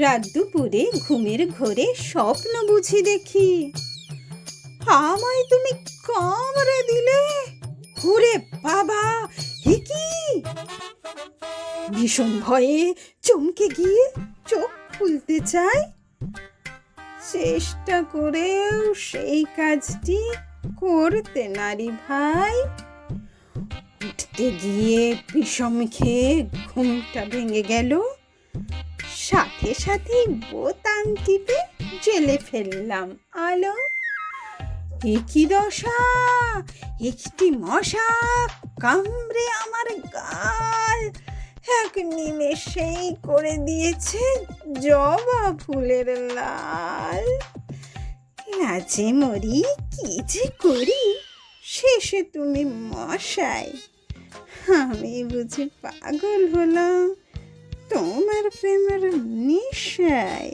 রাত দুপুরে ঘুমের ঘোরে স্বপ্ন বুঝি দেখি, আমায় তুমি কামড়ে দিলে। ওরে বাবা, এ কি! ভীষণ ভয়ে চমকে গিয়ে চোখ খুলতে চাই, চেষ্টা করেও সেই কাজটি করতে নারি ভাই। উঠতে গিয়ে বিষম খেয়ে ঘুমটা ভেঙে গেল, সাথে সাথে বোতাম টিপে জ্বেলে ফেললাম আলো। একই দশা, একটি মশা কামড়ে আমার গাল এক নিমেষেই করে দিয়েছে জবা ফুলের লাল। লাজে মরি, কি যে করি, শেষে তুমি মশাই। আমি বুঝি পাগল হলাম তোমার প্রেমের নেশায়।